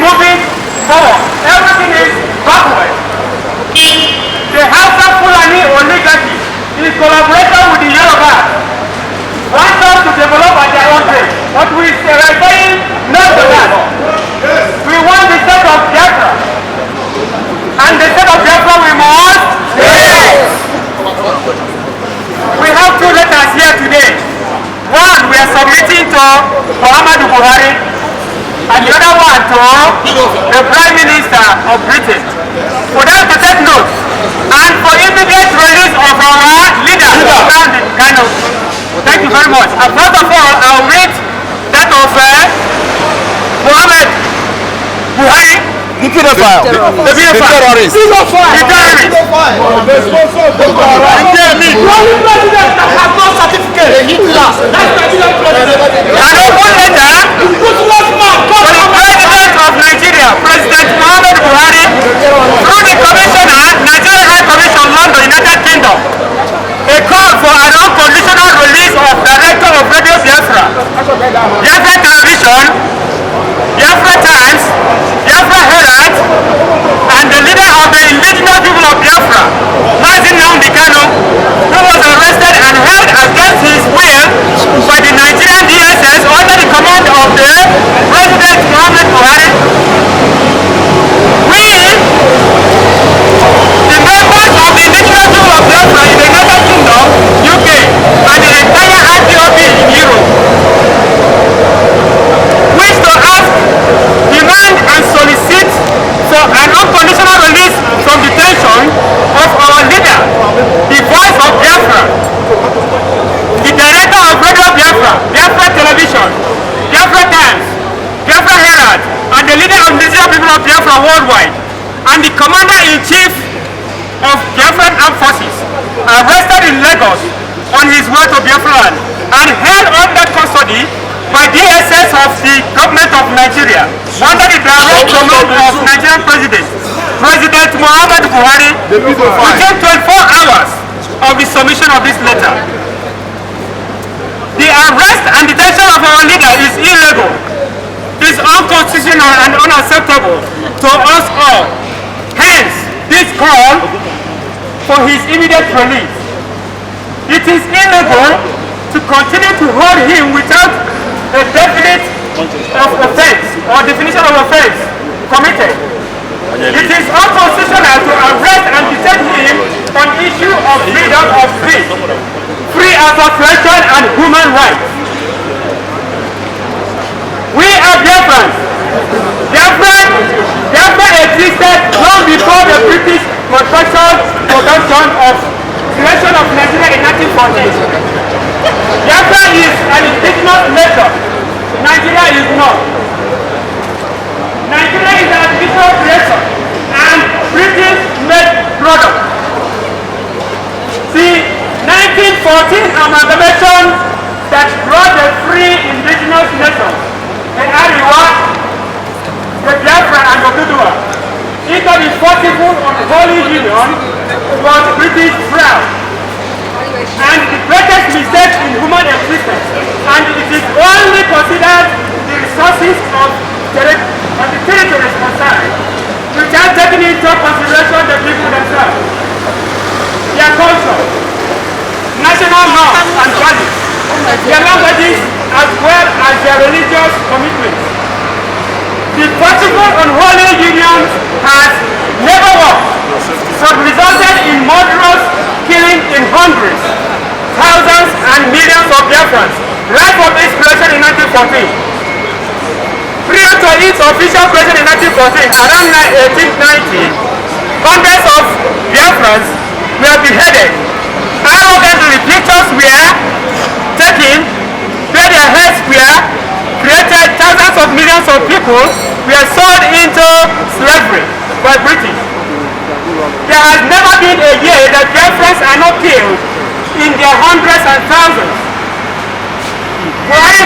moving forward. Everything is backward. The Hausa Fulani oligarchy, in collaboration with the Yoruba, wants us to develop at their own pace. But we are saying no to that. We want the state of Biafra. And the state of Biafra we must. Yes. We have two letters here today. One we are submitting to Muhammadu Buhari, and the other one to the Prime Minister of Britain, for them to take note and for immediate release of our leader, Kano. Thank you very much. And first of all, I'll read that of Muhammad Buhari. The pedophile. The terrorist. The terrorist. The only president that has no certificate. Hitler. That's Nigerian president. And open letter to the president of Nigeria, President Muhammad Buhari, through the Commissioner, Nigeria High Commission, London, United Kingdom, a call for an unconditional release of Director of Radio Biafra, Biafra Television, Biafra Times, Biafra Herald, and the leader of the indigenous people of Biafra, Mazin Nnamdi Kanu, who was arrested and held against his will by the Nigerian DSS under the command of the President Muhammad Buhari. We, the members of the indigenous people of Biafra in the United Kingdom, UK, and the entire IPOB in Europe, wish to ask, demand and solicit for an unconditional release from detention of our leader, the voice of Biafra, the director of Radio Biafra, Biafra Television, Biafra Times, Biafra Herald, and the leader of the indigenous people of Biafra worldwide, and the commander-in-chief of Biafran Armed Forces, arrested in Lagos on his way to Biafra land and held under custody by DSS of the government of Nigeria under the direct command of Nigerian President Muhammad Buhari within 24 hours of the submission of this letter. The arrest and detention of our leader is illegal, is unconstitutional and unacceptable to us all. Hence, this call for his immediate release. It is illegal to continue to hold him without a definite of offense or definition of offense committed. It is unconstitutional to arrest and detain him on issue of freedom of speech, free association and human rights. We are Biafrans. Biafra existed long before the British production of creation of Nigeria in 1914. Biafra is an indigenous nation. Nigeria is not. Nigeria is an indigenous creation and British made product. The 1914 amalgamation that brought the free indigenous nations, the Ariwa, the Biafra and Oduduwa, into the forcible unholy union was British proud. And the greatest mistake in human existence, and it is only considered the resources of the territories concerned, without taking into consideration the people themselves, their culture, national norms and values, their languages, as well as their religious commitments. The possible unholy union has never worked, but resulted in murderous killing in hundreds, thousands and millions of Biafrans right from its creation in 1914. Prior to its official creation in 1914, around 1890, hundreds of Biafrans were beheaded. Arrogantly, pictures were taken where their heads were created. Thousands of millions of people were sold into slavery by British. There has never been a year that Biafrans are not killed in their hundreds and thousands. Buhari,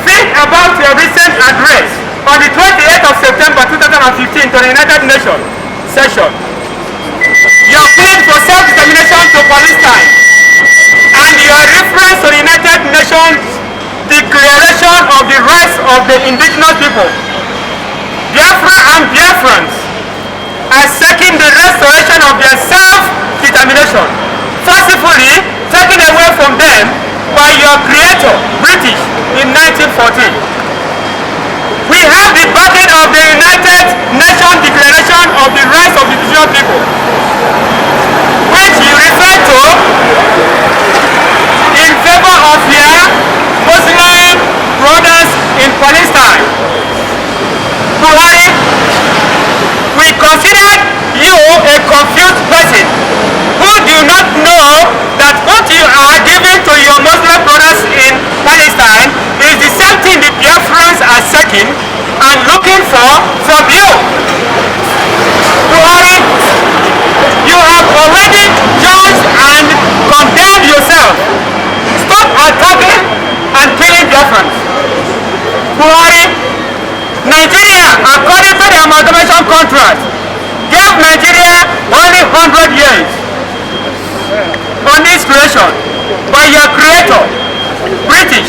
think about your recent address on the 28th of September 2015 to the United Nations session. Your plea for self-determination to Palestine and your reference to the United Nations Declaration restoration of the rights of the indigenous people. Biafra and Biafrans are seeking the restoration of their self-determination, forcefully taken away from them by your creator, British, in 1914. We have the backing of the United Nations Declaration of the Rights of Indigenous People, which you refer to in favor of your Muslim brothers in Palestine. Buhari, we consider you a confused person who do not know that what you are giving to your Muslim brothers in Palestine is the same thing the Biafrans are seeking and looking for from you. Buhari, you have already judged and condemned yourself. Stop attacking and killing Biafrans. Buhari, Nigeria, according to the amalgamation contract, gave Nigeria only 100 years on this creation by your creator, British.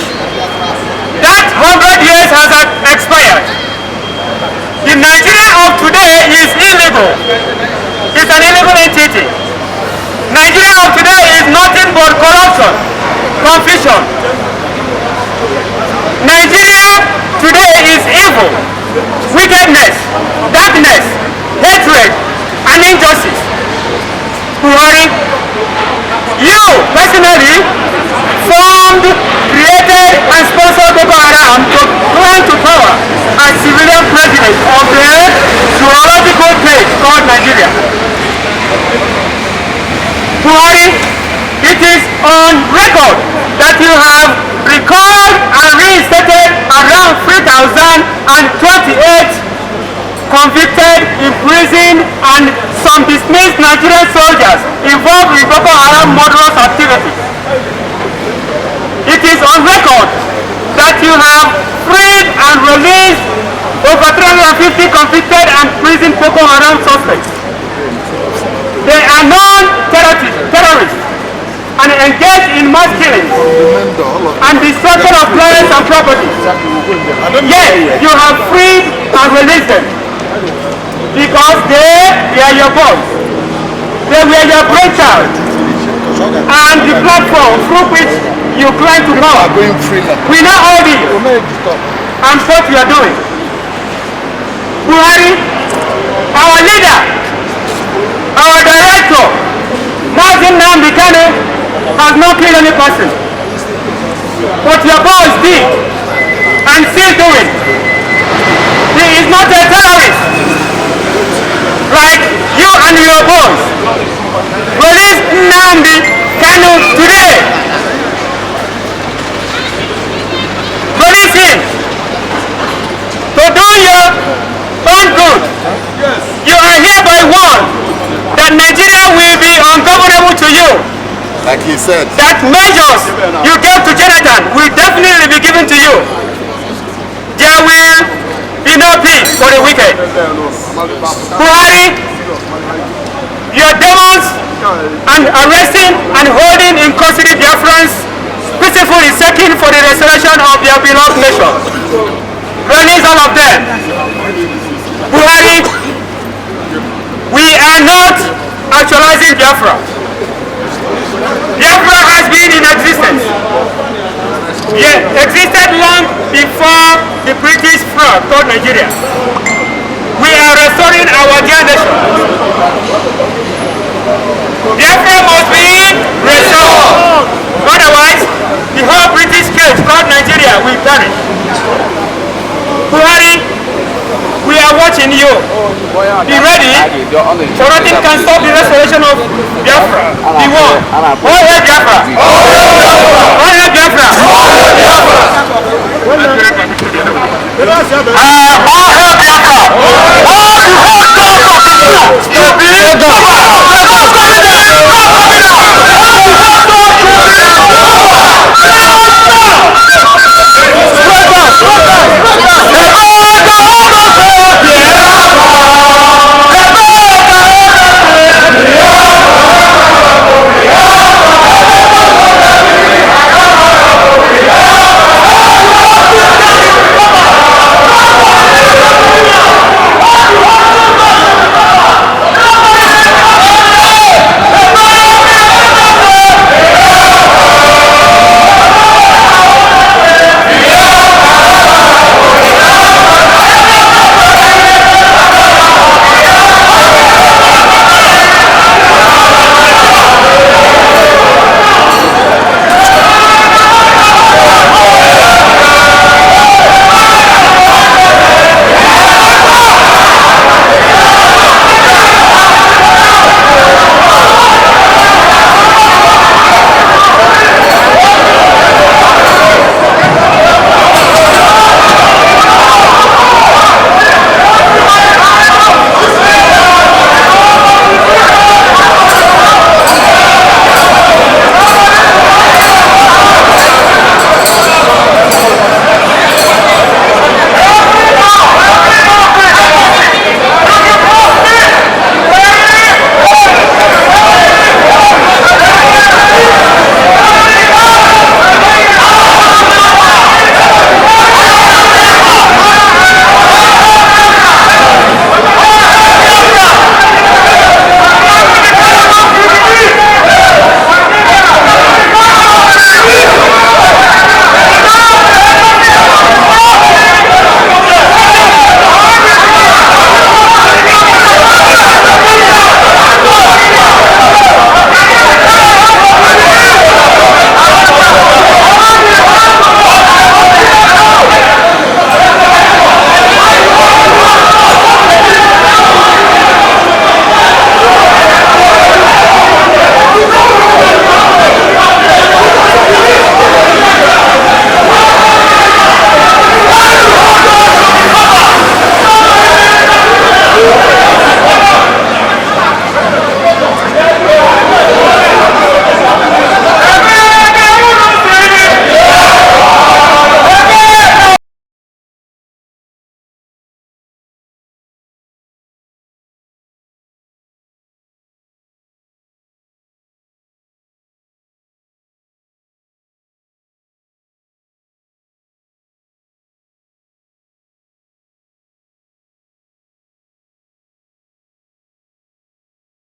That 100 years has expired. The Nigeria of today is illegal. It's an illegal entity. Nigeria of today is nothing but corruption, confusion. Nigeria today is evil, wickedness, darkness, hatred, and injustice. Buhari, you personally formed, created, and sponsored Boko Haram to climb to power as civilian president of the zoological place called Nigeria. Buhari, it is on record that you have recalled and reinstated around 3,028 convicted, imprisoned, and some dismissed Nigerian soldiers involved in Boko Haram murderous activity. It is on record that you have freed and released over 350 convicted and imprisoned Boko Haram suspects. They are non-terrorists and engaged in mass killings and destruction of lives and property. Yet you have freed and released them because they were your boss. They were your brainchild and the platform through which you climb to power. We know all this and what you are doing. Buhari, our leader, our director, Mazi Nnamdi Kanu, has not killed any person. What your boss did and still doing, he is not a terrorist like you and your boss. Release Nnamdi Kanu today. Release him to do your own good. You are hereby warned that Nigeria will be ungovernable to you. Like he said. That measures you gave to Jonathan will definitely be given to you. There will be no peace for the wicked. Buhari, your demons and arresting and holding in custody Biafrans peacefully seeking for the restoration of their beloved nation. Release all of them. Buhari, we are not actualizing Biafra. Biafra has been in existence. It existed long before the British fraud called Nigeria. We are restoring our dear nation. Biafra must be restored. Otherwise, the whole British cage called Nigeria will vanish. Buhari, we are watching you. Be ready, so nothing can stop the restoration of Biafra. Be one. All hail Biafra. All hail Biafra. All hail Biafra. All hail Biafra.